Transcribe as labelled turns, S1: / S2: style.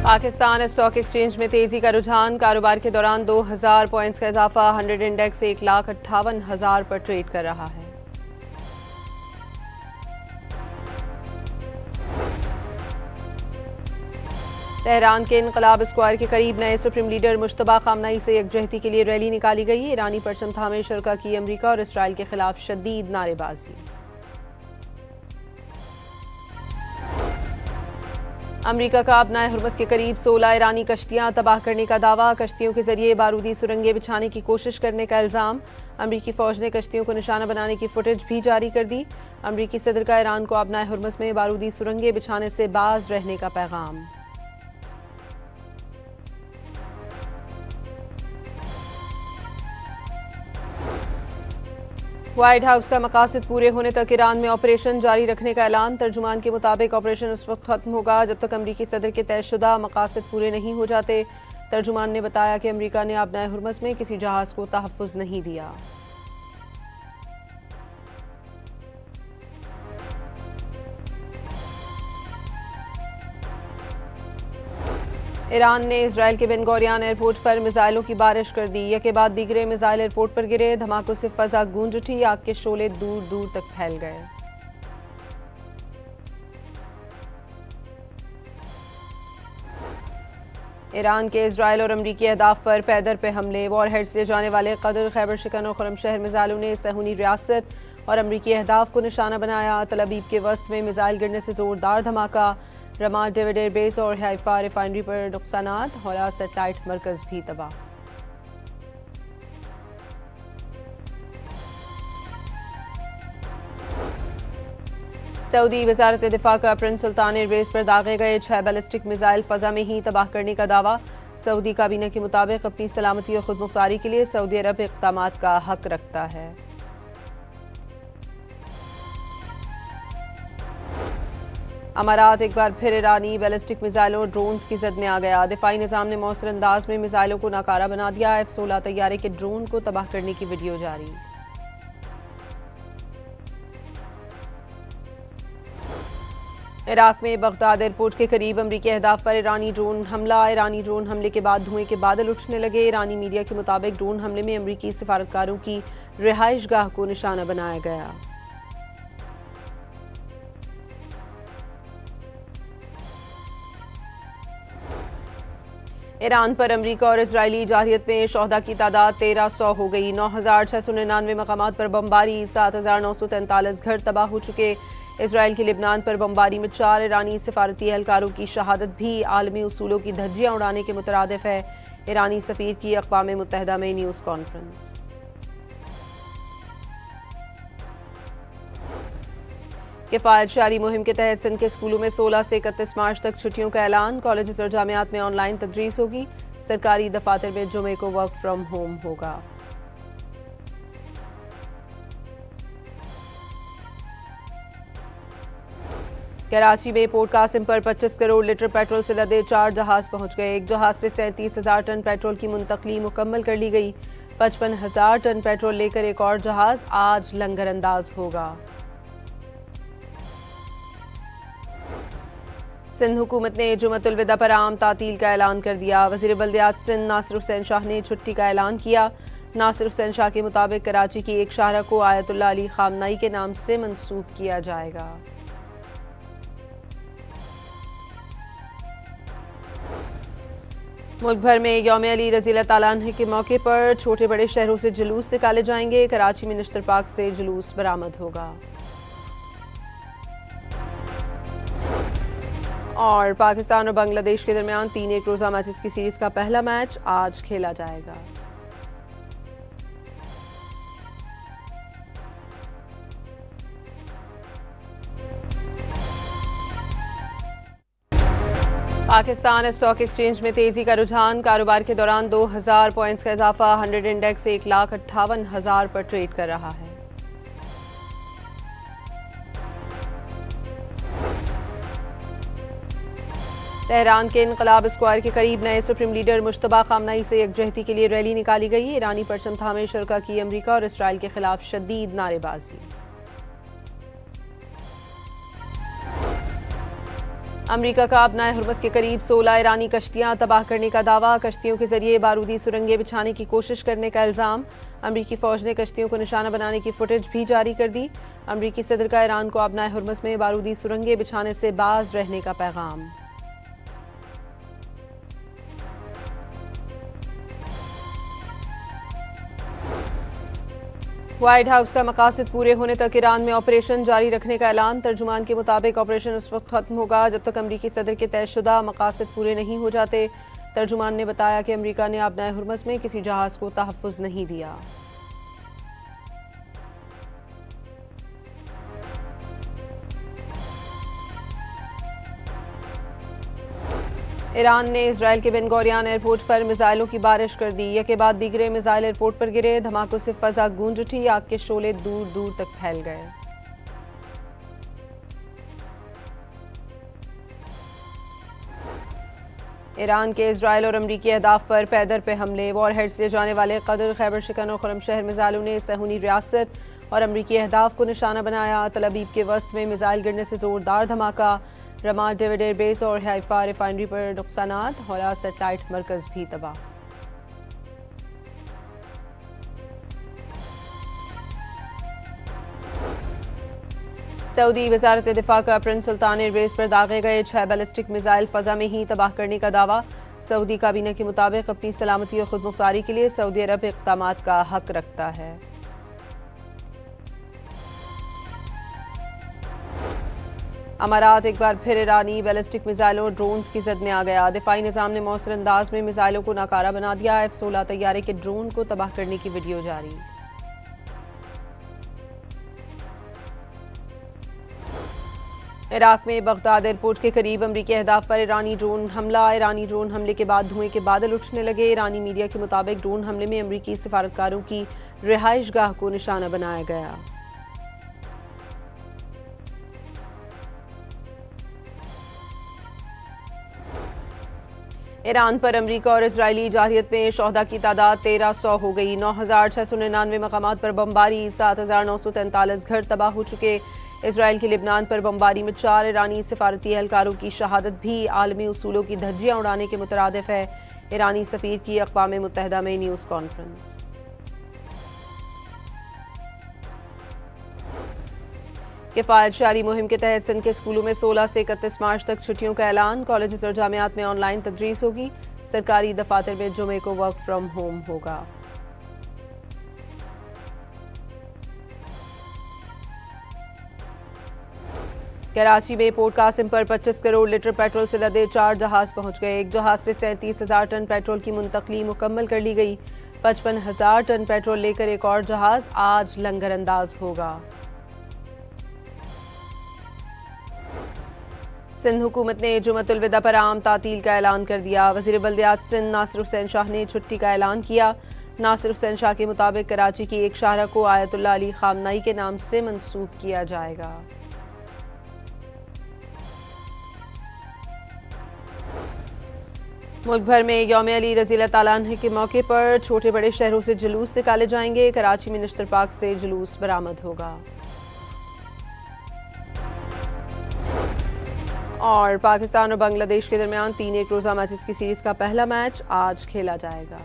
S1: Pakistan stock exchange में तेजी का रुझान। कारोबार के दौरान 2000 पॉइंट्स का इजाफा। 100 इंडेक्स 1,58,000 पर ट्रेड कर रहा है। तेहरान के इनकलाब स्क्वायर के करीब नए सुप्रीम लीडर मुश्तबा खामनई से यकजहती के लिए रैली निकाली गई। ईरानी परचम थामे शुरा की अमरीका और इसराइल के खिलाफ शदीद नारेबाजी। अमरीका का अपनाए हुर्मस के करीब 16 ईरानी कश्तियां तबाह करने का दावा। कश्तियों के जरिए बारूदी सुरंगें बिछाने की कोशिश करने का इल्जाम। अमरीकी फौज ने कश्तियों को निशाना बनाने की फुटेज भी जारी कर दी। अमरीकी सदर का ईरान को अपनाए हुर्मस में बारूदी सुरंगें बिछाने से बाज रहने का पैगाम। व्हाइट हाउस का मकासद पूरे होने तक ईरान में ऑपरेशन जारी रखने का ऐलान। तर्जुमान के मुताबिक ऑपरेशन उस वक्त खत्म होगा जब तक अमरीकी सदर के तयशुदा मकासद पूरे नहीं हो जाते। तर्जुमान ने बताया कि अमरीका ने अपनाए हुर्मस में किसी जहाज को तहफ़्फ़ुज़ नहीं दिया। ईरान ने इसराइल के बेन गोरियन एयरपोर्ट पर मिसाइलों की बारिश कर दी। यके बाद दीगरे मिसाइल एयरपोर्ट पर गिरे। धमाकों से फजा गूंज उठी। आग के शोले दूर दूर तक फैल गए। ईरान के इसराइल और अमरीकी अहदाफ पर पैदर पे हमले। वॉरहेड्स ले जाने वाले कदर, खैबर शिकन और खुरमशहर मिसाइलों ने सहूनी रियासत और अमरीकी अहदाफ को निशाना बनाया। तल अबीब के वस्त में मिसाइल गिरने से जोरदार धमाका। रमाद डेविड एयरबेस और हाइफा रिफाइनरी पर नुकसानात। हौला सेटेलाइट मरकज भी तबाह। सऊदी वजारत दिफा का प्रिंस सुल्तान एयरबेस पर दागे गए 6 बैलिस्टिक मिसाइल फजा में ही तबाह करने का दावा। सऊदी काबीना के मुताबिक अपनी सलामती और खुद मुख्तारी के लिए सऊदी अरब इक़दामात का हक रखता है। अमारात एक बार फिर ईरानी बैलिस्टिक मिसाइलों और ड्रोन्स की जद में आ गया। दिफाई निज़ाम ने मौसर अंदाज में मिसाइलों को नाकारा बना दिया। F-16 तैयारे के ड्रोन को तबाह करने की वीडियो जारी। इराक में बगदाद एयरपोर्ट के करीब अमरीकी अहदाफ पर ईरानी ड्रोन हमला। ईरानी ड्रोन हमले के बाद धुएं के बादल उठने लगे। ईरानी मीडिया के मुताबिक ड्रोन हमले में अमरीकी सिफारतकारों की रिहाइश गाह को निशाना बनाया गया। ईरान पर अमरीका और इजरायली जारहियत में शोहदा की तादाद 1300 हो गई। 9,699 मकामात पर बमबारी। 7,943 घर तबाह हो चुके। इजराइल की लिबनान पर बमबारी में 4 ईरानी सिफारती एहलकारों की शहादत भी आलमी उसूलों की धज्जियां उड़ाने के मुतरादिफ है। ईरानी सफीर की अक़वाम मुत्तहिदा में न्यूज़ कॉन्फ्रेंस। किफ़ायत शारी मुहिम के तहत सिंध के स्कूलों में 16 से 31 मार्च तक छुट्टियों का ऐलान। कॉलेज और जामियात में ऑनलाइन तदरीस होगी। सरकारी दफातर में जुमे को वर्क फ्रॉम होम होगा। कराची में पोर्ट कासिम पर 25 करोड़ लीटर पेट्रोल से लदे 4 जहाज पहुंच गए। एक जहाज से 37,000 टन पेट्रोल की मुंतकली मुकम्मल कर ली गई। 55,000 टन पेट्रोल लेकर एक और जहाज आज लंगर अंदाज होगा। सिंध हुकूमत ने जुमतुल विदा पर आम तातील का ऐलान कर दिया। वज़ीर बल्दियात सिंध नासिर हुसैन शाह ने छुट्टी का ऐलान किया। नासिर हुसैन शाह के मुताबिक कराची की एक शाहरा को आयतुल्लाह अली खामनई के नाम से मंसूब किया जाएगा। मुल्क भर में यौम अली रज़ी अल्लाह तआला अन्हु के मौके पर छोटे बड़े शहरों से जुलूस निकाले जाएंगे। कराची में निश्तर पार्क से जुलूस बरामद होगा। और पाकिस्तान और बांग्लादेश के दरमियान 3 एक रोज़ा मैचेस की सीरीज का पहला मैच आज खेला जाएगा। पाकिस्तान स्टॉक एक्सचेंज में तेजी का रुझान। कारोबार के दौरान 2000 पॉइंट्स का इजाफा। 100 इंडेक्स 1,58,000 पर ट्रेड कर रहा है। तेहरान के इनकलाब स्क्वायर के करीब नए सुप्रीम लीडर मुश्तबा खामनई से यकजहती के लिए रैली निकाली गई। ईरानी परचम थामे शुरा की अमरीका और इसराइल के खिलाफ शदीद नारेबाजी। अमेरिका का अपना हुर्मस के करीब 16 ईरानी कश्तियां तबाह करने का दावा। कश्तियों के जरिए बारूदी सुरंगें बिछाने की कोशिश करने का इल्जाम। अमेरिकी फौज ने कश्तियों को निशाना बनाने की फुटेज भी जारी कर दी। अमेरिकी सदर का ईरान को अपना हुर्मस में बारूदी सुरंगें बिछाने से बाज रहने का पैगाम। व्हाइट हाउस का मकासद पूरे होने तक ईरान में ऑपरेशन जारी रखने का ऐलान। तर्जुमान के मुताबिक ऑपरेशन उस वक्त खत्म होगा जब तक अमरीकी सदर के तयशुदा मकासद पूरे नहीं हो जाते। तर्जुमान ने बताया कि अमरीका ने अपना हुर्मस में किसी जहाज को तहफ़्फ़ुज़ नहीं दिया। ईरान ने इसराइल के बेन गोरियन एयरपोर्ट पर मिसाइलों की बारिश कर दी। एक के बाद दीगरे मिसाइल एयरपोर्ट पर गिरे। धमाकों से फजा गूंज उठी। आग के शोले दूर दूर तक फैल गए। ईरान के इसराइल और अमरीकी अहदाफ पर पैदर पे हमले। वॉरहेड्स ले जाने वाले कदर, खैबर शिकन और खुरम शहर मिसाइलों ने सहूनी रियासत और अमरीकी अहदाफ को निशाना बनाया। तल अबीब के वस्त में मिसाइल गिरने से जोरदार धमाका। रमाद डेविड एयरबेस और हाइफा रिफाइनरी पर नुकसानात। हौला सेटेलाइट मरकज भी तबाह। सऊदी वजारत दिफा का प्रिंस सुल्तान एयरबेस पर दागे गए 6 बैलिस्टिक मिसाइल फजा में ही तबाह करने का दावा। सऊदी काबीना के मुताबिक अपनी सलामती और खुद मुख्तारी के लिए सऊदी अरब इक़दामात का हक रखता है। अमारात एक बार फिर ईरानी बैलिस्टिक मिसाइलों और ड्रोन्स की जद में आ गया। दिफाई निज़ाम ने मौसर अंदाज में मिसाइलों को नाकारा बना दिया। F-16 तैयारे के ड्रोन को तबाह करने की वीडियो जारी। इराक में बगदाद एयरपोर्ट के करीब अमरीकी अहदाफ पर ईरानी ड्रोन हमला। ईरानी ड्रोन हमले के बाद धुएं के बादल उठने लगे। ईरानी मीडिया के मुताबिक ड्रोन हमले में अमरीकी सिफारतकारों की रिहाइश गाह को निशाना बनाया गया। ईरान पर अमरीका और इजरायली जारहियत में शोहदा की तादाद 1300 हो गई। 9,699 मकामात पर बमबारी। 7,943 घर तबाह हो चुके। इसराइल की लिबनान पर बमबारी में 4 ईरानी सिफारती एहलकारों की शहादत भी आलमी उसूलों की धज्जियां उड़ाने के मुतरादिफ है। ईरानी सफीर की अक़वाम मुत्तहिदा में न्यूज़ कॉन्फ्रेंस। किफ़ायत शारी मुहिम के तहत सिंध के स्कूलों में 16 से 31 मार्च तक छुट्टियों का ऐलान। कॉलेज और जामियात में ऑनलाइन तदरीस होगी। सरकारी दफातर में जुमे को वर्क फ्रॉम होम होगा। कराची में पोर्ट कासिम पर 25 करोड़ लीटर पेट्रोल से लदे 4 जहाज पहुंच गए। एक जहाज से 37,000 टन पेट्रोल की मुंतकली मुकम्मल कर ली गई। 55,000 टन पेट्रोल लेकर एक और जहाज आज लंगर अंदाज होगा। सिंध हुकूमत ने जुमतुल विदा पर आम तातील का ऐलान कर दिया। वज़ीर बल्दियात सिंध नासिर हुसैन शाह ने छुट्टी का ऐलान किया। नासिर हुसैन शाह के मुताबिक कराची की एक शाहरा को आयतुल्लाह अली खामनाई के नाम से मंसूब किया जाएगा। मुल्क भर में यौम अली रज़ी अल्लाह तआला अन्हु के मौके पर छोटे बड़े शहरों से जुलूस निकाले जाएंगे। कराची में निश्तर पार्क से जुलूस बरामद होगा। और पाकिस्तान और बांग्लादेश के दरमियान 3 एक रोज़ा मैचेस की सीरीज का पहला मैच आज खेला जाएगा।